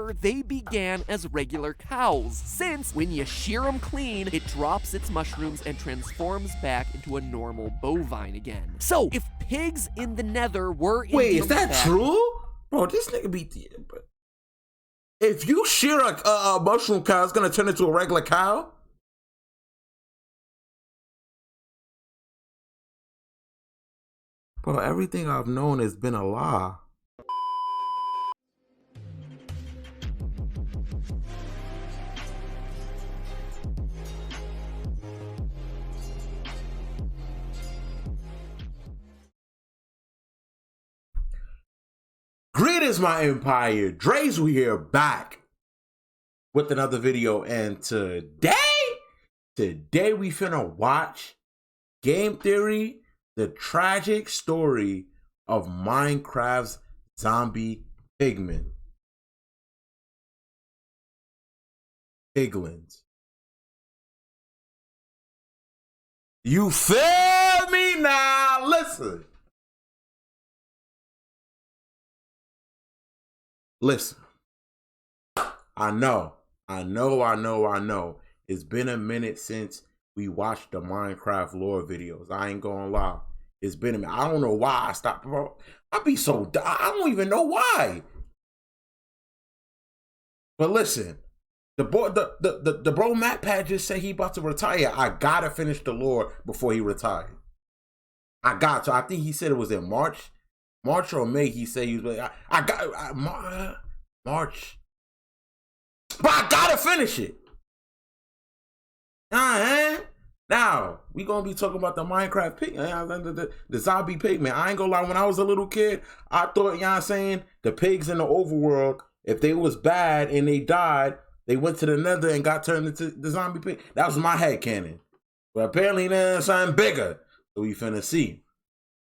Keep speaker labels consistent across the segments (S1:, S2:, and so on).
S1: However, they began as regular cows, since when you shear them clean, it drops its mushrooms and transforms back into a normal bovine again. So, if pigs in the Nether were
S2: Wait, is that true? Bro, this nigga be... If you shear a mushroom cow, it's gonna turn into a regular cow? Bro, everything I've known has been a lie. Greetings, my empire. Drezu here, back with another video, and today we finna watch Game Theory, the tragic story of Minecraft's zombie pigmen. Piglins. You feel me now? Listen. Listen, I know. It's been a minute since we watched the Minecraft lore videos. I ain't gonna lie. It's been a minute. I don't know why I stopped, bro. I don't even know why. But listen, the bro Matt Pad just said he about to retire. I gotta finish the lore before he retired. I got to. I think he said it was in March or May. He said he was. March, but I gotta finish it. Now we gonna be talking about the Minecraft pig, the zombie pigman. I ain't gonna lie. When I was a little kid, I thought, you know what I'm saying, the pigs in the overworld, if they was bad and they died, they went to the Nether and got turned into the zombie pig. That was my headcanon. But apparently there's something bigger, so we finna see.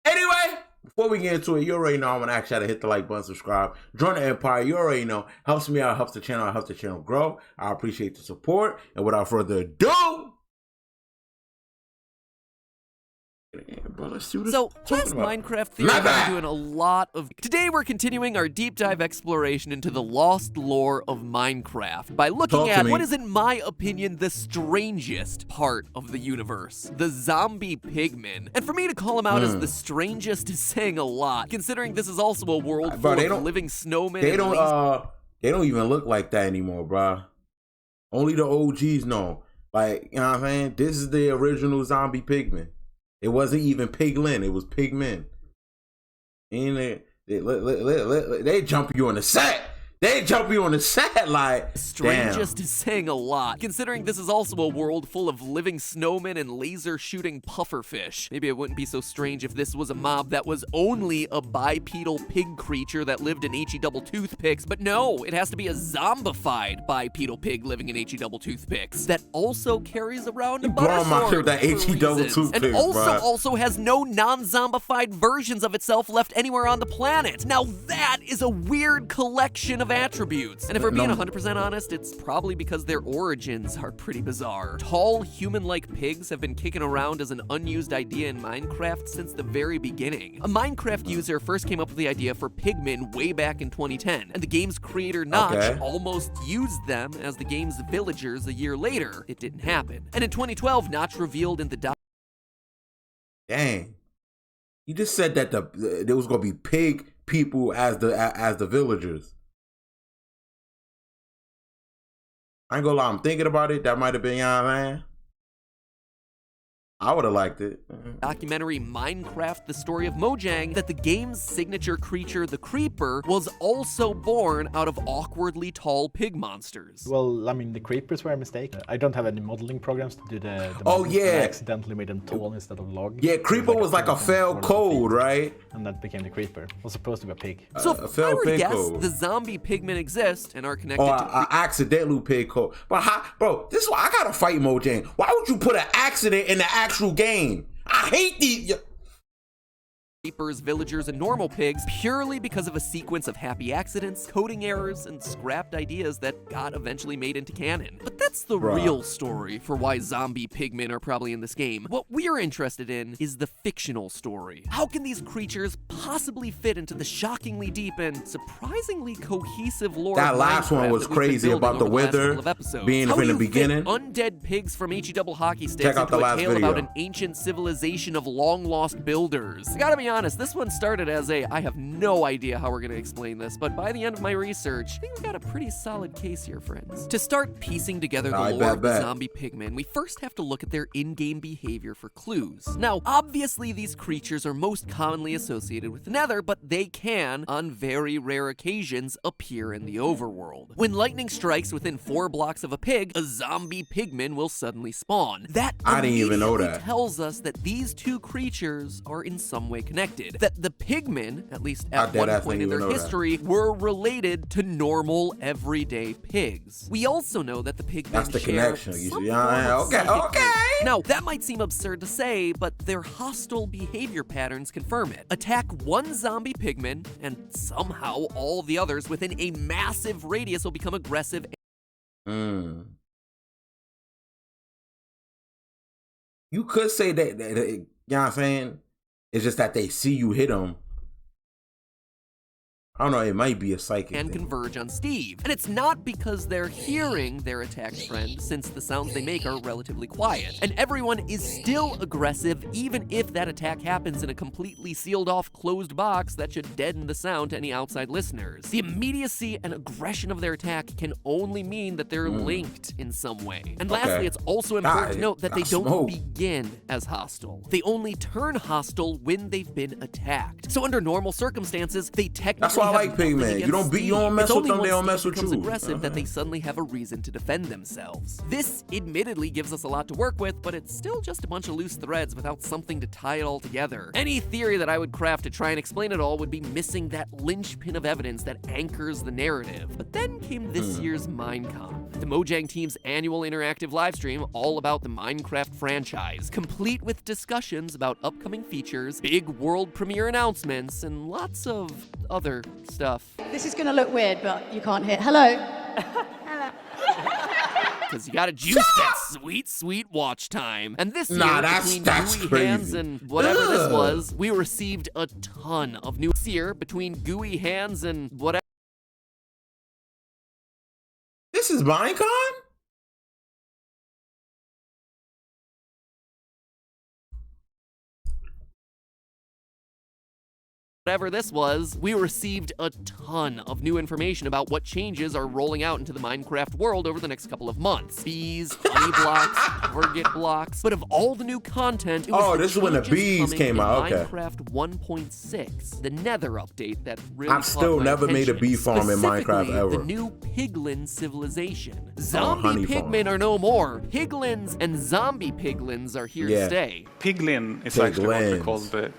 S2: Anyway, before we get into it, you already know I'm gonna ask y'all to hit the like button, subscribe, join the empire. You already know, helps me out, helps the channel grow. I appreciate the support. And without further ado, bro, let's see what
S1: so, last Minecraft Theory, we've been doing a lot of... Today we're continuing our deep dive exploration into the lost lore of Minecraft by looking at what is, in my opinion, the strangest part of the universe, the zombie pigmen. And for me to call them out as the strangest is saying a lot, considering this is also a world full of living snowmen.
S2: They don't even look like that anymore, bro. Only the OGs know. Like, you know what I'm saying? This is the original zombie pigman. It wasn't even Piglin, it was Pigmen. And they jump you on the set. They jump you on the set like,
S1: strangest is saying a lot, considering this is also a world full of living snowmen and laser-shooting pufferfish. Maybe it wouldn't be so strange if this was a mob that was only a bipedal pig creature that lived in HE double toothpicks, but no, it has to be a zombified bipedal pig living in HE double toothpicks that also carries around a butter sword
S2: that HE double toothpicks,
S1: and also has no non-zombified versions of itself left anywhere on the planet. Now that is a weird collection of attributes. And if we're being 100% honest, it's probably because their origins are pretty bizarre. Tall, human-like pigs have been kicking around as an unused idea in Minecraft since the very beginning. A Minecraft user first came up with the idea for pigmen way back in 2010, and the game's creator Notch almost used them as the game's villagers a year later. It didn't happen. And in 2012, Notch revealed in the
S2: Dang. You just said that there was gonna be pig people as the villagers. I ain't gonna lie, I'm thinking about it. That might have been, you know what I mean? I would have liked it.
S1: Documentary Minecraft, The Story of Mojang, that the game's signature creature, the Creeper, was also born out of awkwardly tall pig monsters.
S3: Well, I mean, the Creepers were a mistake. I don't have any modeling programs to do the
S2: I
S3: accidentally made them tall instead of log.
S2: Yeah, Creeper was like a failed code, right?
S3: And that became the Creeper. It was supposed to be a pig.
S1: So if I were to guess, the zombie pigmen exist and are connected to...
S2: accidental pig code. But how, bro, this is why I gotta fight Mojang. Why would you put an accident in the actual game? I hate these.
S1: Reapers, villagers, and normal pigs purely because of a sequence of happy accidents, coding errors, and scrapped ideas that got eventually made into canon. But that's the real story for why zombie pigmen are probably in this game. What we're interested in is the fictional story. How can these creatures possibly fit into the shockingly deep and surprisingly cohesive lore
S2: That
S1: of
S2: last one
S1: Minecraft
S2: was
S1: that we've been
S2: crazy
S1: building
S2: about the
S1: over last
S2: Wither
S1: couple of episodes?
S2: being
S1: How
S2: from
S1: do
S2: the
S1: you fit
S2: beginning.
S1: undead pigs from HE double hockey sticks
S2: Check out
S1: into
S2: the
S1: a
S2: last
S1: tale
S2: video.
S1: about an ancient civilization of long-lost builders? I gotta be honest, this one started as I have no idea how we're gonna explain this, but by the end of my research, I think we got a pretty solid case here, friends. To start piecing together the lore of the zombie pigmen, we first have to look at their in-game behavior for clues. Now, obviously these creatures are most commonly associated with the Nether, but they can, on very rare occasions, appear in the overworld. When lightning strikes within 4 blocks of a pig, a zombie pigman will suddenly spawn. That
S2: I didn't even know that.
S1: tells us that these two creatures are in some way connected. That the pigmen, at least at one point in their history, were related to normal, everyday pigs. We also know that the pigmen share some form of psychic trait. Now, that might seem absurd to say, but their hostile behavior patterns confirm it. Attack one zombie pigman, and somehow all the others within a massive radius will become aggressive.
S2: You could say that, you know what I'm saying? It's just that they see you hit them. I don't know, it might be a psychic
S1: and
S2: thing.
S1: Converge on Steve. And it's not because they're hearing their attacked friend, since the sounds they make are relatively quiet. And everyone is still aggressive, even if that attack happens in a completely sealed off closed box that should deaden the sound to any outside listeners. The immediacy and aggression of their attack can only mean that they're linked in some way. And lastly, it's also important to note that they don't begin as hostile. They only turn hostile when they've been attacked. So under normal circumstances, they technically
S2: I like Pigman. You don't mess with them, they don't mess with you.
S1: It's aggressive that they suddenly have a reason to defend themselves. This admittedly gives us a lot to work with, but it's still just a bunch of loose threads without something to tie it all together. Any theory that I would craft to try and explain it all would be missing that linchpin of evidence that anchors the narrative. But then came this year's Minecon, the Mojang team's annual interactive livestream all about the Minecraft franchise, complete with discussions about upcoming features, big world premiere announcements, and lots of other stuff.
S4: This is gonna look weird, but you can't hear. Hello. Hello.
S1: Because you gotta juice that sweet, sweet watch time. And this year, between gooey hands and whatever this was, we received a ton of new. This year, between gooey hands and whatever.
S2: This is Minecon?
S1: Whatever this was, we received a ton of new information about what changes are rolling out into the Minecraft world over the next couple of months. Bees, honey blocks, target blocks. But of all the new content, it was
S2: this is when the bees came out. Okay.
S1: Minecraft 1.6, the Nether update that really
S2: I've still never made a bee farm in Minecraft ever.
S1: The new Piglin civilization. Zombie pigmen are no more. Piglins and zombie piglins are here to stay.
S5: Piglin is actually what we call the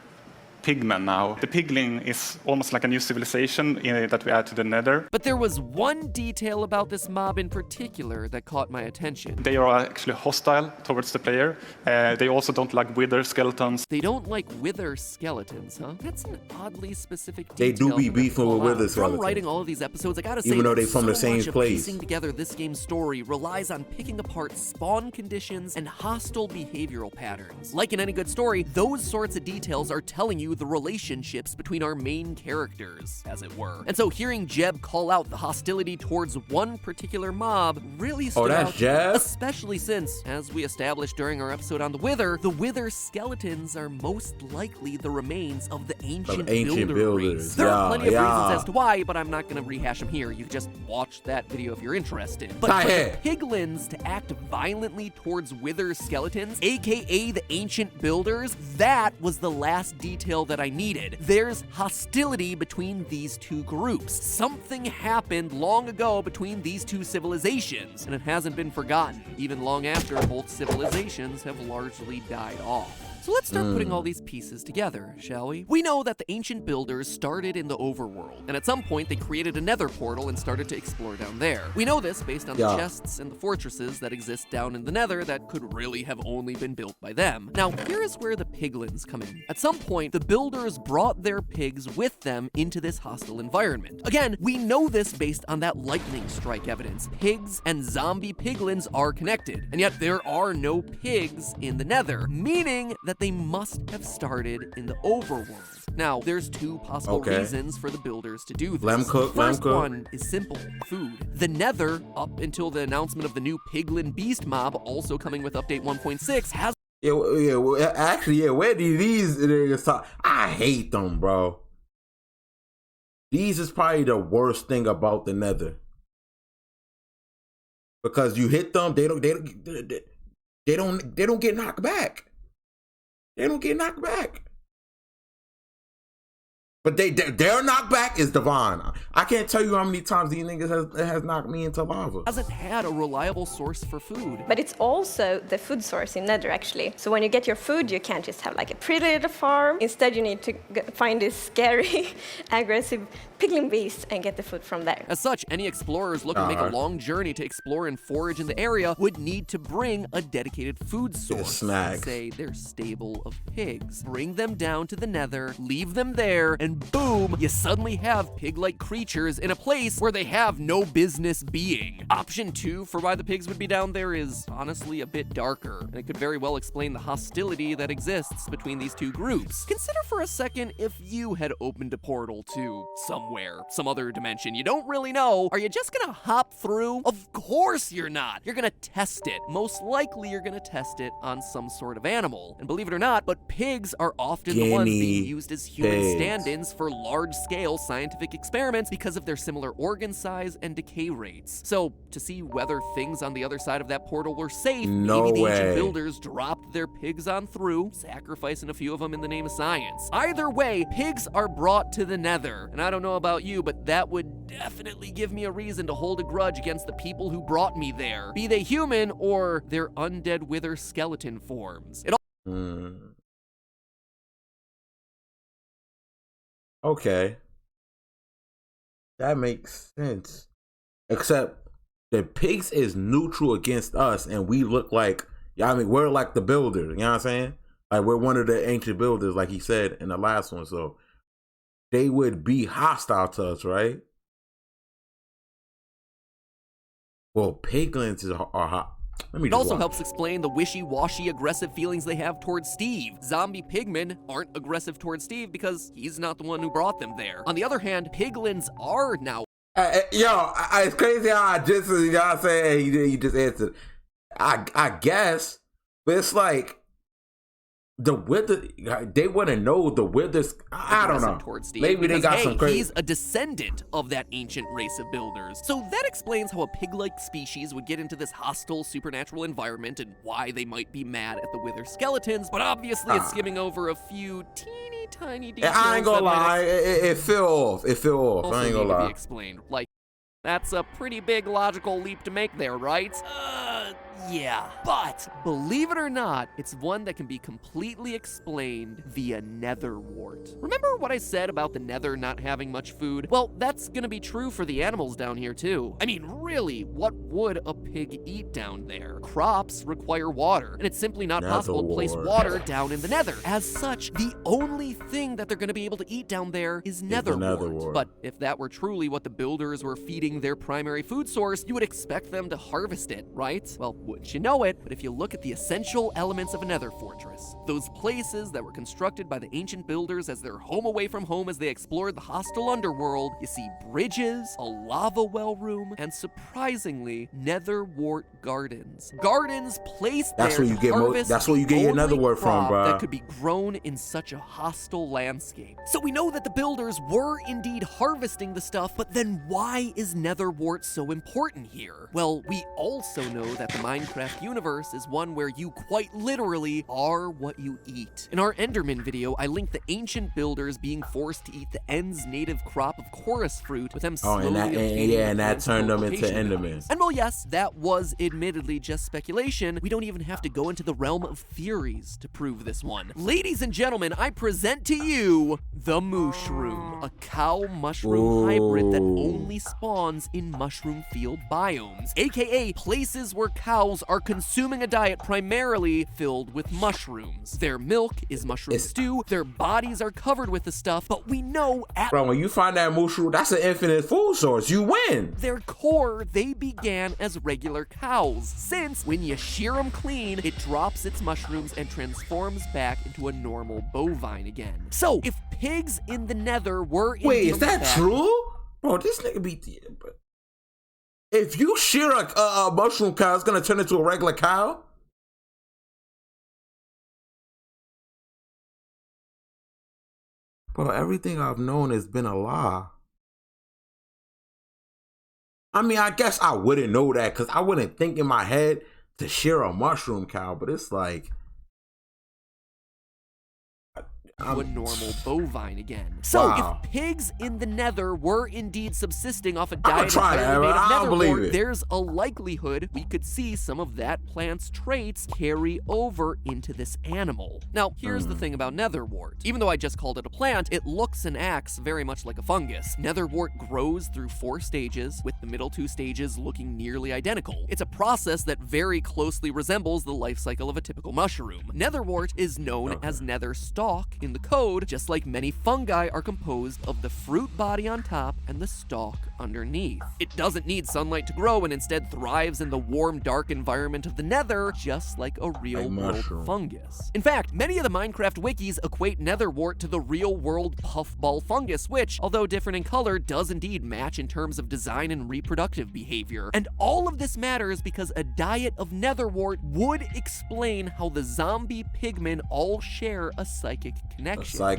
S5: Pigman now. The Piglin is almost like a new civilization that we add to the Nether.
S1: But there was one detail about this mob in particular that caught my attention.
S5: They are actually hostile towards the player. They also don't like wither skeletons.
S1: They don't like wither skeletons, huh? That's an oddly specific detail.
S2: They do be beefing with wither skeletons.
S1: From writing all of these episodes, I gotta say,
S2: even though they from the same place,
S1: piecing together this game's story relies on picking apart spawn conditions and hostile behavioral patterns. Like in any good story, those sorts of details are telling you the relationships between our main characters, as it were. And so hearing Jeb call out the hostility towards one particular mob really stood out,
S2: Jeb?
S1: Especially since, as we established during our episode on the Wither skeletons are most likely the remains of the ancient builder race. There are plenty of reasons as to why, but I'm not going to rehash them here. You can just watch that video if you're interested. But for the piglins to act violently towards wither skeletons, aka the ancient builders, that was the last detail that I needed. There's hostility between these two groups. Something happened long ago between these two civilizations, and it hasn't been forgotten, even long after both civilizations have largely died off. So let's start putting all these pieces together, shall we? We know that the ancient builders started in the overworld, and at some point they created a nether portal and started to explore down there. We know this based on the chests and the fortresses that exist down in the nether that could really have only been built by them. Now, here is where the piglins come in. At some point, the builders brought their pigs with them into this hostile environment. Again, we know this based on that lightning strike evidence. Pigs and zombie piglins are connected, and yet there are no pigs in the nether, meaning that they must have started in the overworld. Now, there's two possible reasons for the builders to do this. The first one is simple: food. The nether, up until the announcement of the new piglin beast mob, also coming with update 1.6, has
S2: where do these niggas talk? I hate them, bro. These is probably the worst thing about the nether. Because you hit them, they don't get knocked back. They don't get knocked back. But their knockback is divine. I can't tell you how many times these niggas has knocked me into lava.
S1: Hasn't had a reliable source for food.
S6: But it's also the food source in Nether, actually. So when you get your food, you can't just have like a pretty little farm. Instead, you need to find this scary, aggressive piglin beast and get the food from there.
S1: As such, any explorers looking to make a long journey to explore and forage in the area would need to bring a dedicated food source. Say their stable of pigs. Bring them down to the nether, leave them there, and boom, you suddenly have pig-like creatures in a place where they have no business being. Option 2 for why the pigs would be down there is honestly a bit darker, and it could very well explain the hostility that exists between these two groups. Consider for a second if you had opened a portal to somewhere, some other dimension you don't really know. Are you just gonna hop through? Of course you're not. You're gonna test it. Most likely you're gonna test it on some sort of animal. And believe it or not, but pigs are often the ones being used as human stand-ins for large-scale scientific experiments because of their similar organ size and decay rates. So, to see whether things on the other side of that portal were safe, maybe the ancient builders dropped their pigs on through, sacrificing a few of them in the name of science. Either way, pigs are brought to the nether. And I don't know about you, but that would definitely give me a reason to hold a grudge against the people who brought me there, be they human or their undead wither skeleton forms.
S2: Okay. That makes sense. Except the pigs is neutral against us, and we look like, we're like the builder, you know what I'm saying? Like, we're one of the ancient builders, like he said in the last one, so they would be hostile to us, right? Well, piglins are hot.
S1: It also helps explain the wishy-washy aggressive feelings they have towards Steve. Zombie pigmen aren't aggressive towards Steve because he's not the one who brought them there. On the other hand, piglins are now.
S2: It's crazy how I just, you know what I'm saying? He just answered. I guess, but it's like, the wither, they want to know the withers. I don't know. Maybe they got some crazy.
S1: He's a descendant of that ancient race of builders. So that explains how a pig-like species would get into this hostile supernatural environment and why they might be mad at the wither skeletons. But obviously it's skimming over a few teeny tiny details.
S2: I ain't gonna lie. It fell off. It fell off. I ain't gonna lie.
S1: Be explained. Like, that's a pretty big logical leap to make there, right? Yeah. But, believe it or not, it's one that can be completely explained via nether wart. Remember what I said about the nether not having much food? Well, that's gonna be true for the animals down here too. I mean, really, what would a pig eat down there? Crops require water, and it's simply not possible to place water down in the nether. As such, the only thing that they're gonna be able to eat down there is nether wart. But if that were truly what the builders were feeding their primary food source, you would expect them to harvest it, right? Well, wouldn't you know it, but if you look at the essential elements of a nether fortress, those places that were constructed by the ancient builders as their home away from home as they explored the hostile underworld, you see bridges, a lava well room, and surprisingly, nether wart gardens. Gardens placed there to harvest
S2: that's where you get your nether wart from, bro.
S1: That could be grown in such a hostile landscape. So we know that the builders were indeed harvesting the stuff, but then why is nether wart so important here? Well, we also know that the Minecraft universe is one where you quite literally are what you eat. In our Enderman video, I linked the ancient builders being forced to eat the End's native crop of chorus fruit, with them slowly
S2: and that turned them into Endermen.
S1: And well, yes, that was admittedly just speculation. We don't even have to go into the realm of theories to prove this one. Ladies and gentlemen, I present to you the Mushroom, a cow-mushroom hybrid that only spawns in mushroom field biomes, aka places where cows are consuming a diet primarily filled with mushrooms. Their milk is mushroom stew, their bodies are covered with the stuff, but we know at
S2: Bro, when you find that mushroom, that's an infinite food source. You win.
S1: their core, they began as regular cows, since when you shear them clean, it drops its mushrooms and transforms back into a normal bovine again. So, if pigs in the Nether were
S2: Wait,
S1: indeed
S2: is that true? Bro, this nigga be... If you shear a mushroom cow, it's gonna turn into a regular cow? Bro, everything I've known has been a lie. I mean, I guess I wouldn't know that because I wouldn't think in my head to shear a mushroom cow, but it's like...
S1: a normal bovine again. So,
S2: Wow.
S1: if pigs in the Nether were indeed subsisting off a
S2: I'ma
S1: diet
S2: try that,
S1: entirely made
S2: I
S1: of
S2: don't
S1: nether
S2: believe
S1: wart,
S2: it.
S1: there's a likelihood we could see some of that plant's traits carry over into this animal. Now, here's the thing about nether wart. Even though I just called it a plant, it looks and acts very much like a fungus. Nether wart grows through 4 stages, with the middle 2 stages looking nearly identical. It's a process that very closely resembles the life cycle of a typical mushroom. Nether wart is known as nether stalk in the code, just like many fungi are composed of the fruit body on top and the stalk underneath. It doesn't need sunlight to grow and instead thrives in the warm, dark environment of the Nether, just like a real-world
S2: mushroom.
S1: fungus. In fact, many of the Minecraft wikis equate nether wart to the real-world puffball fungus, which, although different in color, does indeed match in terms of design and reproductive behavior. And all of this matters because a diet of nether wart would explain how the zombie pigmen all share a psychic connection.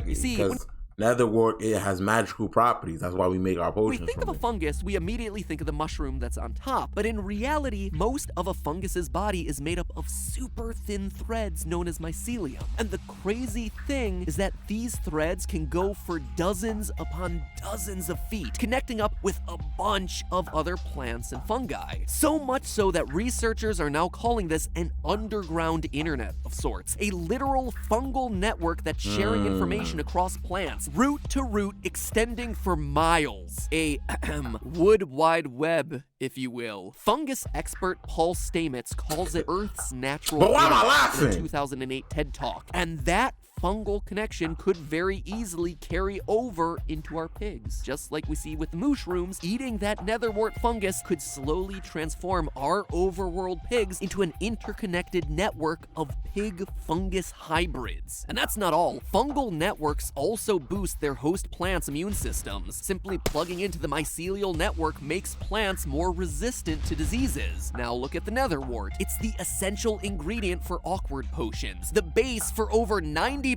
S1: You see, when
S2: because nether wart, it has magical properties. That's why we make our
S1: we
S2: potions
S1: think of
S2: from
S1: a
S2: it.
S1: fungus, we immediately think of the mushroom that's on top. But in reality, most of a fungus's body is made up of super thin threads known as mycelium. And the crazy thing is that these threads can go for dozens upon dozens of feet, connecting up with a bunch of other plants and fungi. So much so that researchers are now calling this an underground internet of sorts, a literal fungal network that's sharing information across plants, root to root, extending for miles. A wood wide web, if you will. Fungus expert Paul Stamets calls it Earth's natural
S2: But why am I
S1: internet in a
S2: laughing?
S1: 2008 TED Talk. And that fungal connection could very easily carry over into our pigs. Just like we see with the mushrooms, eating that netherwort fungus could slowly transform our overworld pigs into an interconnected network of pig-fungus hybrids. And that's not all. Fungal networks also boost their host plants' immune systems. Simply plugging into the mycelial network makes plants more resistant to diseases. Now look at the netherwort. It's the essential ingredient for awkward potions, the base for over 90%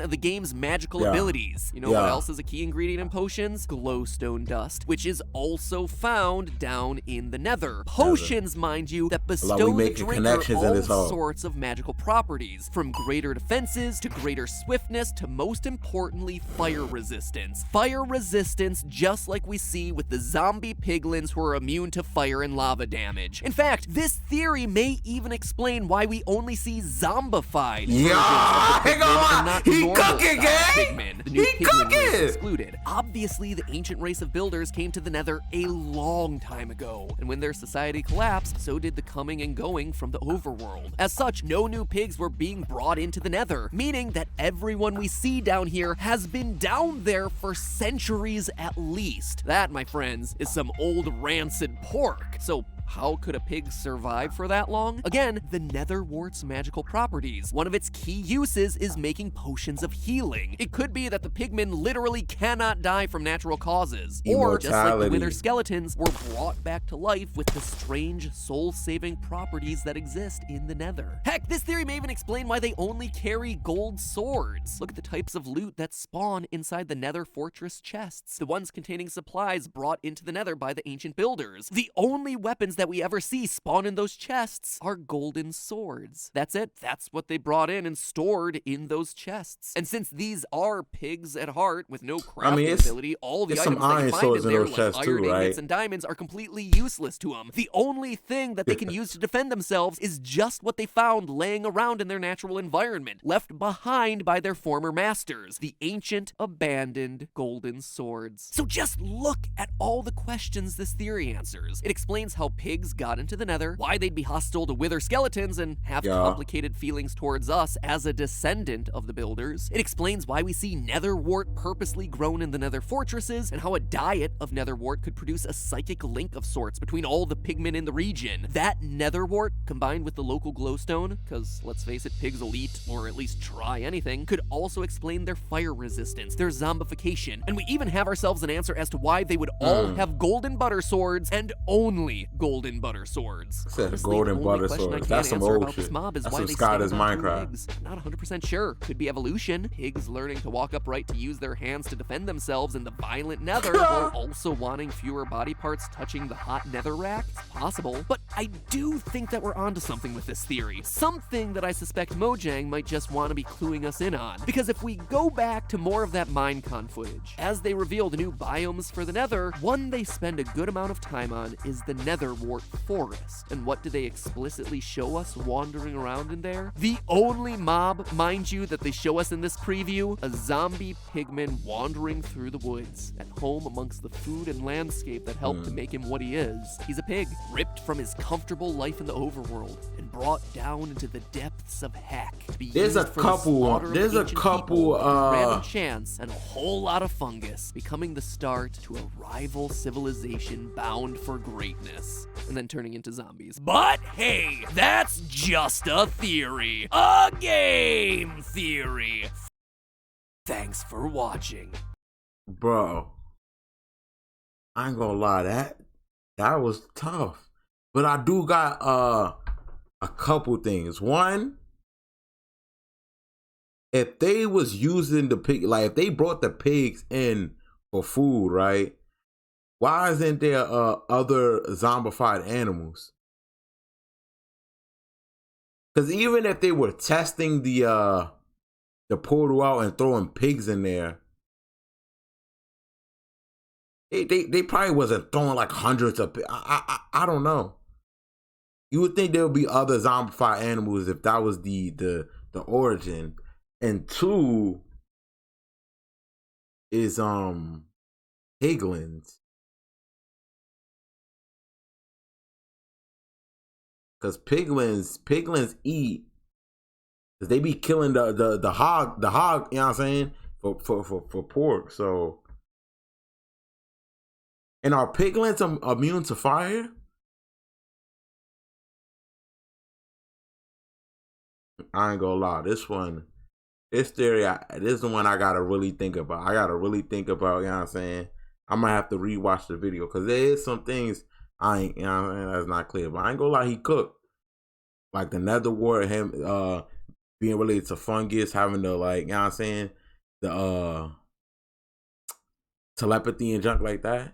S1: of the game's magical abilities. You know what else is a key ingredient in potions? Glowstone dust, which is also found down in the Nether. Potions, mind you, that bestow the
S2: making
S1: drinker
S2: connections in
S1: all
S2: this hole.
S1: sorts of magical properties, from greater defenses to greater swiftness to, most importantly, fire resistance. Fire resistance, just like we see with the zombie piglins who are immune to fire and lava damage. In fact, this theory may even explain why we only see zombified versions of the Pigmen and not
S2: He
S1: normal
S2: cooking,
S1: style
S2: gang!
S1: Pigmen. The new
S2: He
S1: Piglin race
S2: cooking!
S1: excluded. Obviously, the ancient race of builders came to the Nether a long time ago, and when their society collapsed, so did the coming and going from the overworld. As such, no new pigs were being brought into the Nether, meaning that everyone we see down here has been down there for centuries at least. That, my friends, is some old rancid pork. So how could a pig survive for that long? Again, the netherwort's magical properties. One of its key uses is making potions of healing. It could be that the pigmen literally cannot die from natural causes. Or, just like the wither skeletons, were brought back to life with the strange soul-saving properties that exist in the Nether. Heck, this theory may even explain why they only carry gold swords. Look at the types of loot that spawn inside the Nether fortress chests. The ones containing supplies brought into the Nether by the ancient builders. The only weapons things that we ever see spawn in those chests are golden swords. That's it. That's what they brought in and stored in those chests. And since these are pigs at heart with no crafting ability, all the items that you find in there, like iron ingots and diamonds, are completely useless to them. The only thing that they can use to defend themselves is just what they found laying around in their natural environment, left behind by their former masters, the ancient, abandoned golden swords. So just look at all the questions this theory answers. It explains how pigs got into the Nether, why they'd be hostile to wither skeletons and have complicated feelings towards us as a descendant of the builders. It explains why we see nether wart purposely grown in the nether fortresses, and how a diet of nether wart could produce a psychic link of sorts between all the pigmen in the region. That nether wart, combined with the local glowstone, because let's face it, pigs will eat, or at least try anything, could also explain their fire resistance, their zombification, and we even have ourselves an answer as to why they would all have golden butter swords, and only golden butter swords. Honestly,
S2: golden butter swords. That's some old shit. That's some Scott is Minecraft.
S1: Not 100% sure. Could be evolution. Pigs learning to walk upright to use their hands to defend themselves in the violent nether, while also wanting fewer body parts touching the hot nether rack. It's possible. But I do think that we're onto something with this theory. Something that I suspect Mojang might just want to be cluing us in on. Because if we go back to more of that Minecon footage, as they reveal the new biomes for the nether, one they spend a good amount of time on is the nether wart forest. And what do they explicitly show us wandering around in there? The only mob, mind you, that they show us in this preview, a zombie pigman wandering through the woods, at home amongst the food and landscape that helped to make him what he is. He's a pig, ripped from his comfortable life in the overworld and brought down into the depths of heck.
S2: There's a couple
S1: random chance and a whole lot of fungus, becoming the start to a rival civilization bound for greatness, and then turning into zombies. But hey, that's just a theory. A game theory. Thanks for watching.
S2: Bro, I ain't gonna lie, that was tough. But I do got a couple things. One, if they was using the pig, like if they brought the pigs in for food, right? Why isn't there other zombified animals? Because even if they were testing the portal out and throwing pigs in there, they probably wasn't throwing like hundreds of pigs. I don't know. You would think there would be other zombified animals if that was the origin. And two is piglins. Cause piglins eat, cause they be killing the hog, you know what I'm saying, for pork. So, and are piglins immune to fire? I ain't gonna lie, this theory, this is the one I gotta really think about. You know what I'm saying? I might have to rewatch the video, cause there is some things I ain't, you know what I'm saying, that's not clear. But I ain't gonna lie, he cooked. Like the nether wart, him being related to fungus, having the, like, you know what I'm saying, the telepathy and junk like that.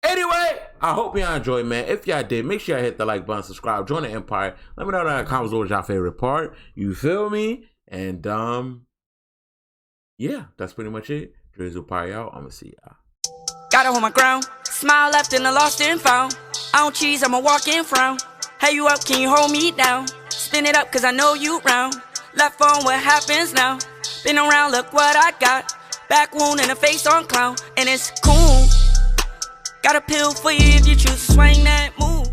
S2: Anyway, I hope y'all enjoyed, man. If y'all did, make sure y'all hit the like button, subscribe, join the empire. Let me know in the comments what was y'all favorite part. You feel me? And yeah, that's pretty much it. Drizzle Pie out. I'ma see y'all.
S7: Gotta hold my ground. Smile left and the lost and found. I don't cheese, I'ma walk and frown. Hey, you up, can you hold me down? Spin it up, cause I know you round. Left on, what happens now? Been around, look what I got. Back wound and a face on clown. And it's cool. Got a pill for you if you choose to swing that move.